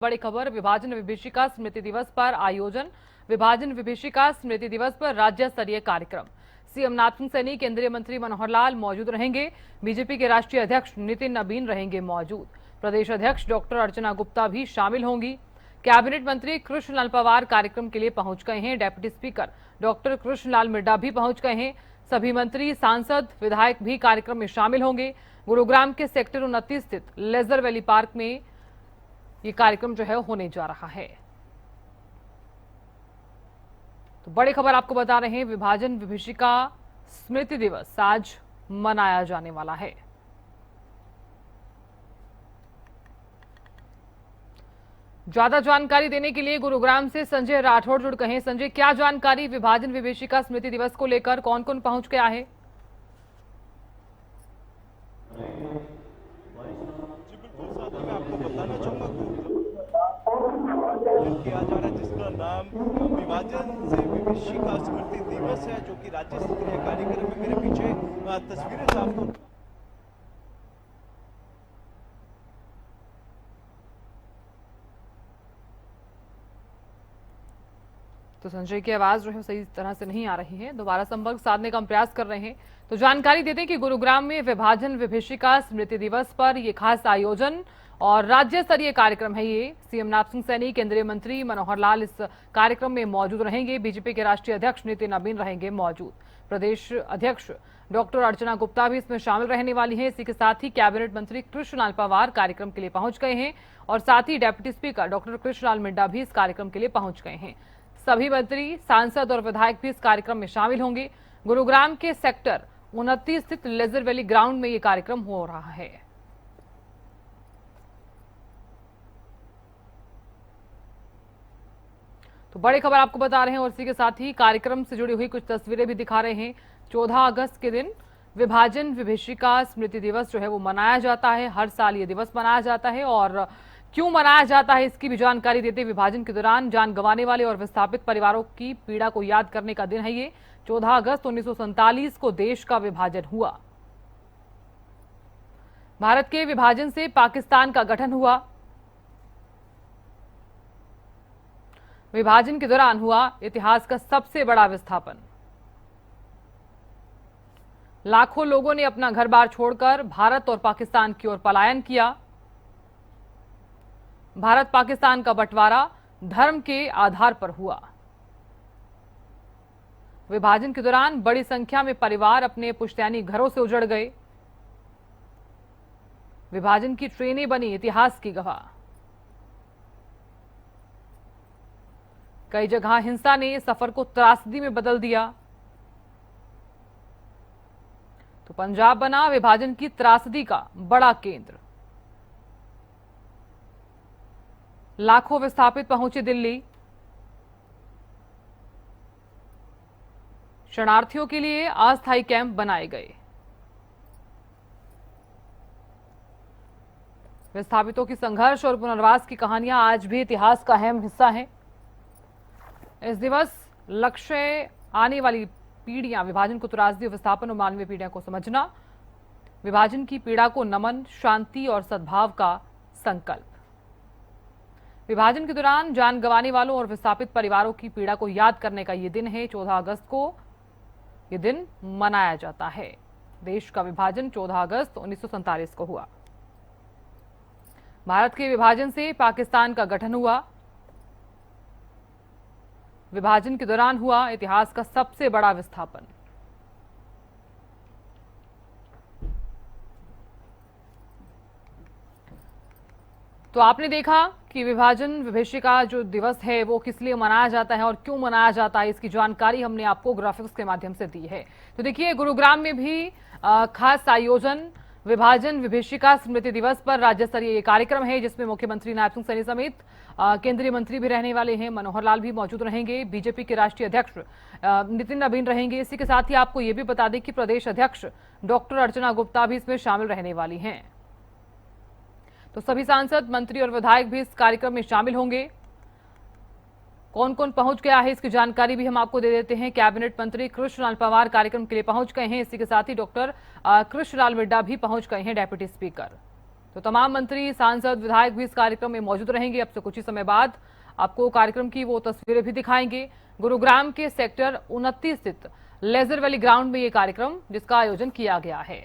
बड़ी खबर, विभाजन विभीषिका स्मृति दिवस पर आयोजन। विभाजन विभीषिका स्मृति दिवस पर राज्य स्तरीय कार्यक्रम। सीएम नाथन सैनी, केंद्रीय मंत्री मनोहर लाल मौजूद रहेंगे। बीजेपी के राष्ट्रीय अध्यक्ष नितिन नबीन रहेंगे मौजूद। प्रदेश अध्यक्ष डॉक्टर अर्चना गुप्ता भी शामिल होंगी। कैबिनेट मंत्री कृष्णलाल पंवार कार्यक्रम के लिए पहुंच गए हैं। Deputy speaker doctor Krishnalal Midda भी पहुंच गए हैं। सभी मंत्री, सांसद, विधायक भी कार्यक्रम में शामिल होंगे। गुरुग्राम के सेक्टर 29 स्थित लेजर वैली पार्क में ये कार्यक्रम जो है होने जा रहा है। तो बड़ी खबर आपको बता रहे हैं, विभाजन विभीषिका स्मृति दिवस आज मनाया जाने वाला है। ज्यादा जानकारी देने के लिए गुरुग्राम से संजय राठौड़ जुड़ गए हैं। संजय, क्या जानकारी विभाजन विभीषिका स्मृति दिवस को लेकर, कौन कौन पहुंच गया है? किया जा रहा है जिसका नाम विभाजन से विभीषिका स्मृति दिवस है, जो कि राज्य स्तरीय कार्यक्रम में मेरे पीछे तस्वीरें साफ तो संजय की आवाज जो है सही तरह से नहीं आ रही है, दोबारा संपर्क साधने का हम प्रयास कर रहे हैं। तो जानकारी देते हैं कि गुरुग्राम में विभाजन विभीषिका स्मृति दिवस पर यह खास आयोजन और राज्य स्तरीय कार्यक्रम है। ये सीएम नाथन सैनी, केंद्रीय मंत्री मनोहर लाल इस कार्यक्रम में मौजूद रहेंगे। बीजेपी के राष्ट्रीय अध्यक्ष नितिन नबीन रहेंगे मौजूद। प्रदेश अध्यक्ष डॉक्टर अर्चना गुप्ता भी इसमें शामिल रहने वाली हैं। इसी के साथ ही कैबिनेट मंत्री कृष्णलाल पंवार कार्यक्रम के लिए पहुंच गए हैं और साथ ही deputy speaker doctor Krishnalal Midda भी इस कार्यक्रम के लिए पहुंच गए हैं। सभी मंत्री, सांसद और विधायक भी इस कार्यक्रम में शामिल होंगे। गुरुग्राम के सेक्टर 29 स्थित लेजर वैली ग्राउंड में यह कार्यक्रम हो रहा है। तो बड़ी खबर आपको बता रहे हैं और इसी के साथ ही कार्यक्रम से जुड़ी हुई कुछ तस्वीरें भी दिखा रहे हैं। 14 अगस्त के दिन विभाजन विभीषिका स्मृति दिवस जो है वो मनाया जाता है। हर साल ये दिवस मनाया जाता है और क्यों मनाया जाता है इसकी भी जानकारी देते, विभाजन के दौरान जान गंवाने वाले और विस्थापित परिवारों की पीड़ा को याद करने का दिन है ये। 14 अगस्त 1947 को देश का विभाजन हुआ। भारत के विभाजन से पाकिस्तान का गठन हुआ। विभाजन के दौरान हुआ इतिहास का सबसे बड़ा विस्थापन। लाखों लोगों ने अपना घर बार छोड़कर भारत और पाकिस्तान की ओर पलायन किया। भारत पाकिस्तान का बंटवारा धर्म के आधार पर हुआ। विभाजन के दौरान बड़ी संख्या में परिवार अपने पुश्तैनी घरों से उजड़ गए। विभाजन की ट्रेनें बनी इतिहास की गवाह। कई जगह हिंसा ने सफर को त्रासदी में बदल दिया। तो पंजाब बना विभाजन की त्रासदी का बड़ा केंद्र। लाखों विस्थापित पहुंचे दिल्ली। शरणार्थियों के लिए अस्थायी कैंप बनाए गए। विस्थापितों की संघर्ष और पुनर्वास की कहानियां आज भी इतिहास का अहम हिस्सा हैं। इस दिवस लक्ष्य आने वाली पीढ़ियां, विभाजन को त्रासदी, विस्थापन और मानवीय पीड़ियों को समझना, विभाजन की पीड़ा को नमन, शांति और सद्भाव का संकल्प। विभाजन के दौरान जान गंवाने वालों और विस्थापित परिवारों की पीड़ा को याद करने का ये दिन है। 14 अगस्त को ये दिन मनाया जाता है। देश का विभाजन 14 अगस्त 1947 को हुआ। भारत के विभाजन से पाकिस्तान का गठन हुआ। विभाजन के दौरान हुआ इतिहास का सबसे बड़ा विस्थापन। तो आपने देखा कि विभाजन विभीषिका जो दिवस है वो किस लिए मनाया जाता है और क्यों मनाया जाता है, इसकी जानकारी हमने आपको ग्राफिक्स के माध्यम से दी है। तो देखिए, गुरुग्राम में भी खास आयोजन विभाजन विभीषिका स्मृति दिवस पर राज्य स्तरीय ये कार्यक्रम है, जिसमें मुख्यमंत्री नाथन सैनी समेत केंद्रीय मंत्री भी रहने वाले हैं। मनोहर लाल भी मौजूद रहेंगे। बीजेपी के राष्ट्रीय अध्यक्ष नितिन नबीन रहेंगे। इसी के साथ ही आपको ये भी बता दें कि प्रदेश अध्यक्ष डॉक्टर अर्चना गुप्ता भी इसमें शामिल रहने वाली हैं। तो सभी सांसद, मंत्री और विधायक भी इस कार्यक्रम में शामिल होंगे। कौन कौन पहुंच गया है इसकी जानकारी भी हम आपको दे देते हैं। कैबिनेट मंत्री कृष्णलाल पंवार कार्यक्रम के लिए पहुंच गए हैं। इसी के साथ ही डॉक्टर कृष्णलाल मिड्डा भी पहुंच गए हैं, डेप्यूटी स्पीकर। तो तमाम मंत्री, सांसद, विधायक भी इस कार्यक्रम में मौजूद रहेंगे। अब से कुछ ही समय बाद आपको कार्यक्रम की वो तस्वीरें भी दिखाएंगे। गुरुग्राम के सेक्टर 29 स्थित लेजर वैली ग्राउंड में ये कार्यक्रम जिसका आयोजन किया गया है।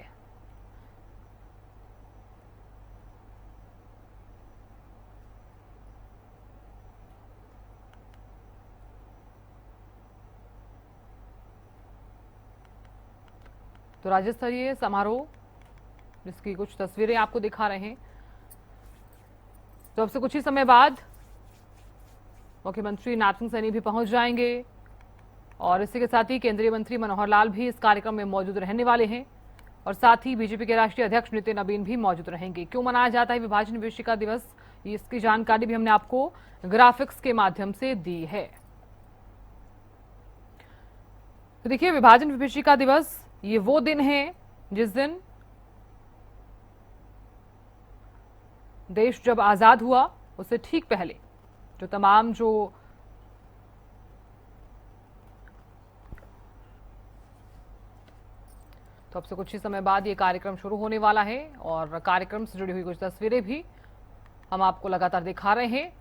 तो राज्य स्तरीय समारोह जिसकी कुछ तस्वीरें आपको दिखा रहे हैं। तो अब से कुछ ही समय बाद मुख्यमंत्री नाथसिंह सैनी भी पहुंच जाएंगे और इसी के साथ ही केंद्रीय मंत्री मनोहर लाल भी इस कार्यक्रम में मौजूद रहने वाले हैं और साथ ही बीजेपी के राष्ट्रीय अध्यक्ष नितिन नबीन भी मौजूद रहेंगे। क्यों मनाया जाता है विभाजन विभीषिका दिवस, इसकी जानकारी भी हमने आपको ग्राफिक्स के माध्यम से दी है। तो देखिए, विभाजन विभीषिका दिवस ये वो दिन है जिस दिन देश जब आजाद हुआ उससे ठीक पहले जो तमाम तो अब से कुछ ही समय बाद ये कार्यक्रम शुरू होने वाला है और कार्यक्रम से जुड़ी हुई कुछ तस्वीरें भी हम आपको लगातार दिखा रहे हैं।